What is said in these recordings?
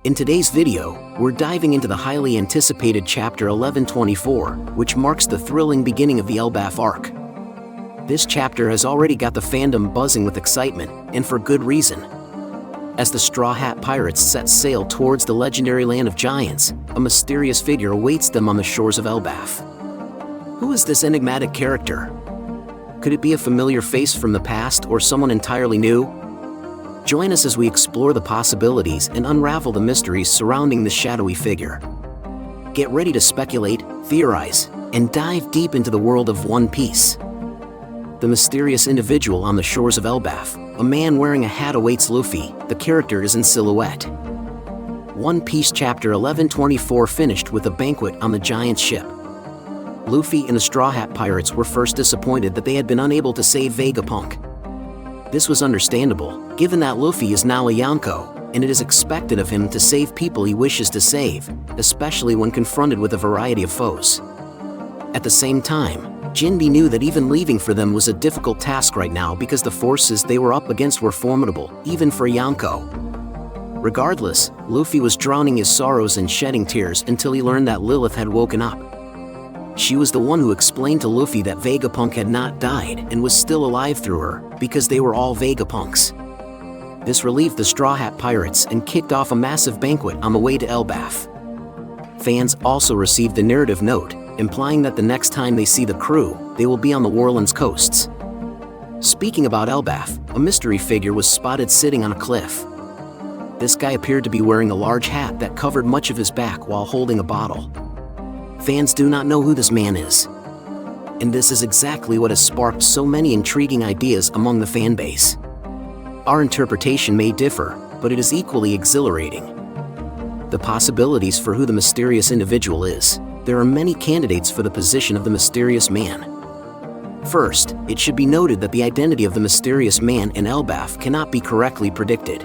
In today's video, we're diving into the highly anticipated Chapter 1124, which marks the thrilling beginning of the Elbaf Arc. This chapter has already got the fandom buzzing with excitement, and for good reason. As the Straw Hat Pirates set sail towards the legendary land of giants, a mysterious figure awaits them on the shores of Elbaf. Who is this enigmatic character? Could it be a familiar face from the past or someone entirely new? Join us as we explore the possibilities and unravel the mysteries surrounding this shadowy figure. Get ready to speculate, theorize, and dive deep into the world of One Piece. The mysterious individual on the shores of Elbaf, a man wearing a hat, awaits Luffy. The character is in silhouette. One Piece Chapter 1124 finished with a banquet on the giant ship. Luffy and the Straw Hat Pirates were first disappointed that they had been unable to save Vegapunk. This was understandable, given that Luffy is now a Yonko, and it is expected of him to save people he wishes to save, especially when confronted with a variety of foes. At the same time, Jinbe knew that even leaving for them was a difficult task right now because the forces they were up against were formidable, even for a Yonko. Regardless, Luffy was drowning his sorrows and shedding tears until he learned that Lilith had woken up. She was the one who explained to Luffy that Vegapunk had not died and was still alive through her, because they were all Vegapunks. This relieved the Straw Hat Pirates and kicked off a massive banquet on the way to Elbaf. Fans also received a narrative note, implying that the next time they see the crew, they will be on the Warlands coasts. Speaking about Elbaf, a mystery figure was spotted sitting on a cliff. This guy appeared to be wearing a large hat that covered much of his back while holding a bottle. Fans do not know who this man is. And this is exactly what has sparked so many intriguing ideas among the fanbase. Our interpretation may differ, but it is equally exhilarating. The possibilities for who the mysterious individual is. There are many candidates for the position of the mysterious man. First, it should be noted that the identity of the mysterious man in Elbaf cannot be correctly predicted.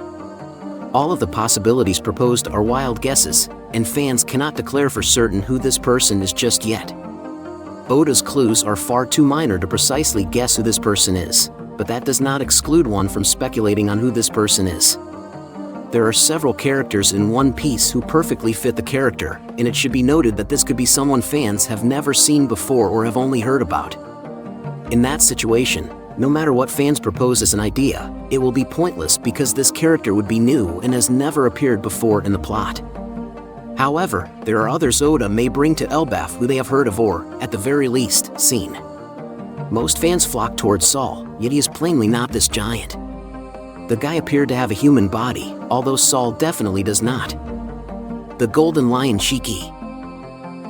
All of the possibilities proposed are wild guesses, and fans cannot declare for certain who this person is just yet. Oda's clues are far too minor to precisely guess who this person is, but that does not exclude one from speculating on who this person is. There are several characters in One Piece who perfectly fit the character, and it should be noted that this could be someone fans have never seen before or have only heard about. In that situation, no matter what fans propose as an idea, it will be pointless because this character would be new and has never appeared before in the plot. However, there are others Oda may bring to Elbaf who they have heard of or, at the very least, seen. Most fans flock towards Saul, yet he is plainly not this giant. The guy appeared to have a human body, although Saul definitely does not. The Golden Lion Shiki.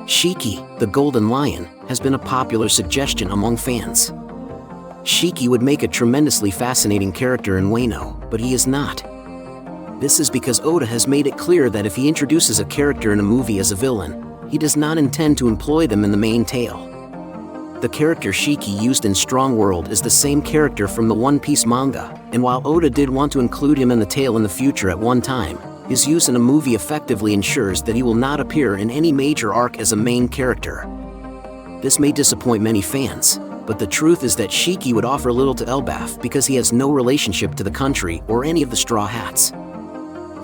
Shiki, the Golden Lion, has been a popular suggestion among fans. Shiki would make a tremendously fascinating character in Wano, but he is not. This is because Oda has made it clear that if he introduces a character in a movie as a villain, he does not intend to employ them in the main tale. The character Shiki used in Strong World is the same character from the One Piece manga, and while Oda did want to include him in the tale in the future at one time, his use in a movie effectively ensures that he will not appear in any major arc as a main character. This may disappoint many fans, but the truth is that Shiki would offer little to Elbaf because he has no relationship to the country or any of the Straw Hats.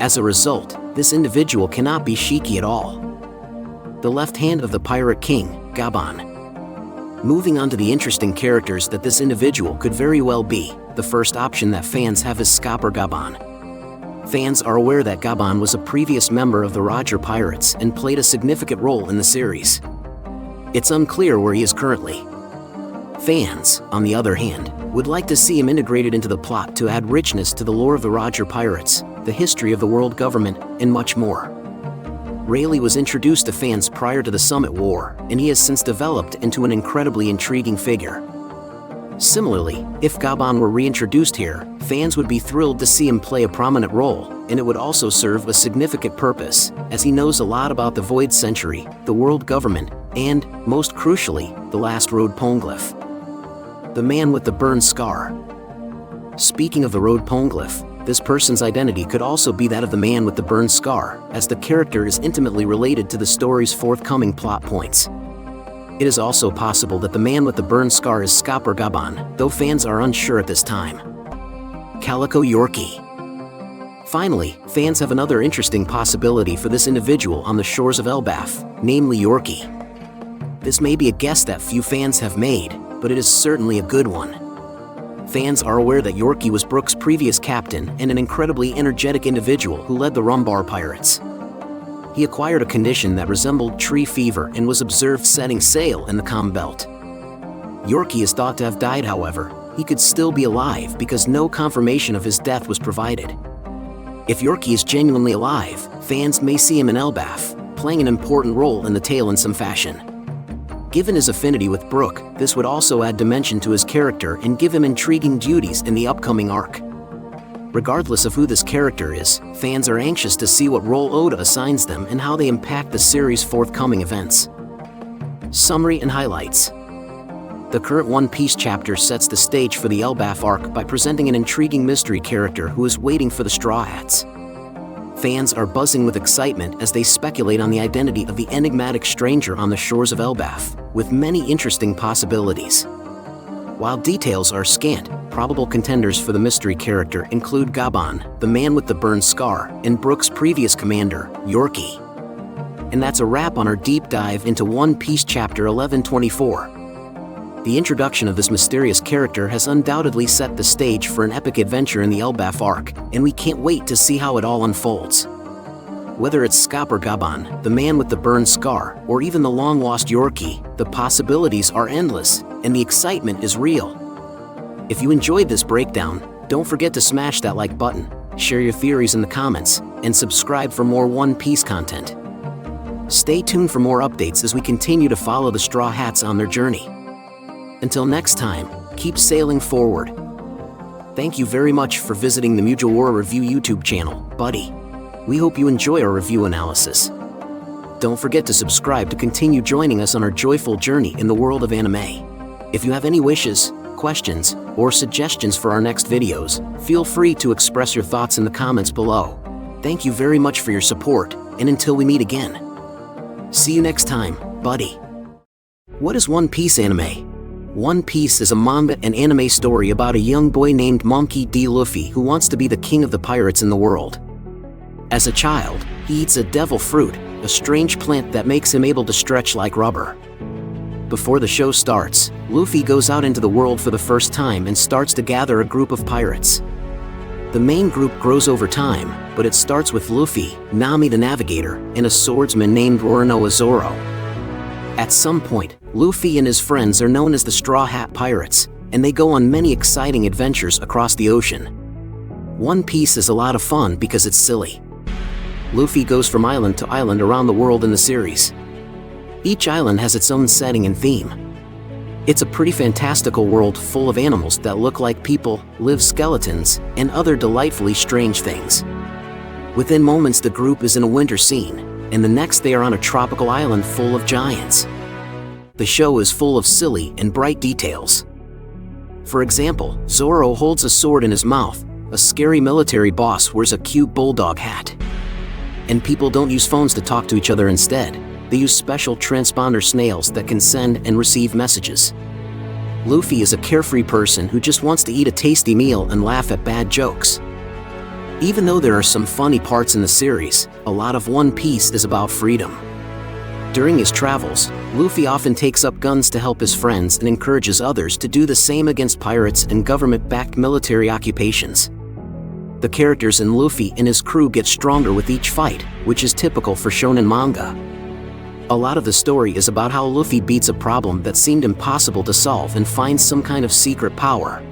As a result, this individual cannot be Shiki at all. The left hand of the Pirate King, Gaban. Moving on to the interesting characters that this individual could very well be, the first option that fans have is Scopper Gaban. Fans are aware that Gaban was a previous member of the Roger Pirates and played a significant role in the series. It's unclear where he is currently. Fans, on the other hand, would like to see him integrated into the plot to add richness to the lore of the Roger Pirates, the history of the world government, and much more. Rayleigh was introduced to fans prior to the Summit War, and he has since developed into an incredibly intriguing figure. Similarly, if Gaban were reintroduced here, fans would be thrilled to see him play a prominent role, and it would also serve a significant purpose, as he knows a lot about the Void Century, the world government, and, most crucially, the Last Road Poneglyph. The man with the burn scar. Speaking of the Road Poneglyph, this person's identity could also be that of the man with the burn scar, as the character is intimately related to the story's forthcoming plot points. It is also possible that the man with the burn scar is Scopper Gaban, though fans are unsure at this time. Calico Yorkie. Finally, fans have another interesting possibility for this individual on the shores of Elbaf, namely Yorkie. This may be a guess that few fans have made, but it is certainly a good one. Fans are aware that Yorkie was Brook's previous captain and an incredibly energetic individual who led the Rumbar Pirates. He acquired a condition that resembled tree fever and was observed setting sail in the calm belt. Yorkie is thought to have died, however. He could still be alive because no confirmation of his death was provided. If Yorkie is genuinely alive, fans may see him in Elbaf, playing an important role in the tale in some fashion. Given his affinity with Brook, this would also add dimension to his character and give him intriguing duties in the upcoming arc. Regardless of who this character is, fans are anxious to see what role Oda assigns them and how they impact the series' forthcoming events. Summary and highlights. The current One Piece chapter sets the stage for the Elbaf Arc by presenting an intriguing mystery character who is waiting for the Straw Hats. Fans are buzzing with excitement as they speculate on the identity of the enigmatic stranger on the shores of Elbaf, with many interesting possibilities. While details are scant, probable contenders for the mystery character include Gabon, the man with the burned scar, and Brook's previous commander, Yorkie. And that's a wrap on our deep dive into One Piece chapter 1124. The introduction of this mysterious character has undoubtedly set the stage for an epic adventure in the Elbaf Arc, and we can't wait to see how it all unfolds. Whether it's Scop or Gabon, the man with the burned scar, or even the long-lost Yorkie, the possibilities are endless, and the excitement is real. If you enjoyed this breakdown, don't forget to smash that like button, share your theories in the comments, and subscribe for more One Piece content. Stay tuned for more updates as we continue to follow the Straw Hats on their journey. Until next time, keep sailing forward. Thank you very much for visiting the Mugiwara Review YouTube channel, buddy. We hope you enjoy our review analysis. Don't forget to subscribe to continue joining us on our joyful journey in the world of anime. If you have any wishes, questions, or suggestions for our next videos, feel free to express your thoughts in the comments below. Thank you very much for your support, and until we meet again. See you next time, buddy. What is One Piece anime? One Piece is a manga and anime story about a young boy named Monkey D. Luffy who wants to be the king of the pirates in the world. As a child, he eats a devil fruit, a strange plant that makes him able to stretch like rubber. Before the show starts, Luffy goes out into the world for the first time and starts to gather a group of pirates. The main group grows over time, but it starts with Luffy, Nami the Navigator, and a swordsman named Roronoa Zoro. At some point, Luffy and his friends are known as the Straw Hat Pirates, and they go on many exciting adventures across the ocean. One Piece is a lot of fun because it's silly. Luffy goes from island to island around the world in the series. Each island has its own setting and theme. It's a pretty fantastical world full of animals that look like people, live skeletons, and other delightfully strange things. Within moments the group is in a winter scene, and the next they are on a tropical island full of giants. The show is full of silly and bright details. For example, Zoro holds a sword in his mouth, a scary military boss wears a cute bulldog hat. And people don't use phones to talk to each other instead, they use special transponder snails that can send and receive messages. Luffy is a carefree person who just wants to eat a tasty meal and laugh at bad jokes. Even though there are some funny parts in the series, a lot of One Piece is about freedom. During his travels, Luffy often takes up guns to help his friends and encourages others to do the same against pirates and government-backed military occupations. The characters in Luffy and his crew get stronger with each fight, which is typical for shonen manga. A lot of the story is about how Luffy beats a problem that seemed impossible to solve and finds some kind of secret power.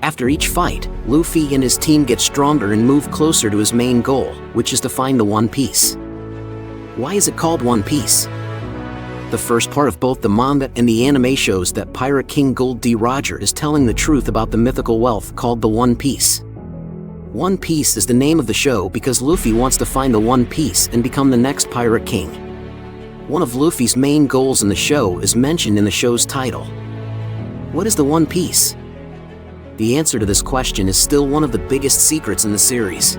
After each fight, Luffy and his team get stronger and move closer to his main goal, which is to find the One Piece. Why is it called One Piece? The first part of both the manga and the anime shows that Pirate King Gold D. Roger is telling the truth about the mythical wealth called the One Piece. One Piece is the name of the show because Luffy wants to find the One Piece and become the next Pirate King. One of Luffy's main goals in the show is mentioned in the show's title. What is the One Piece? The answer to this question is still one of the biggest secrets in the series.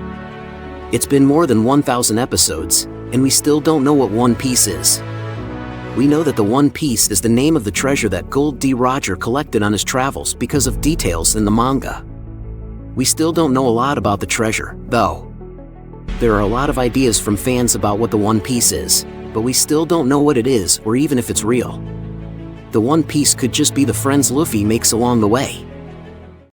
It's been more than 1,000 episodes, and we still don't know what One Piece is. We know that the One Piece is the name of the treasure that Gold D. Roger collected on his travels because of details in the manga. We still don't know a lot about the treasure, though. There are a lot of ideas from fans about what the One Piece is, but we still don't know what it is or even if it's real. The One Piece could just be the friends Luffy makes along the way.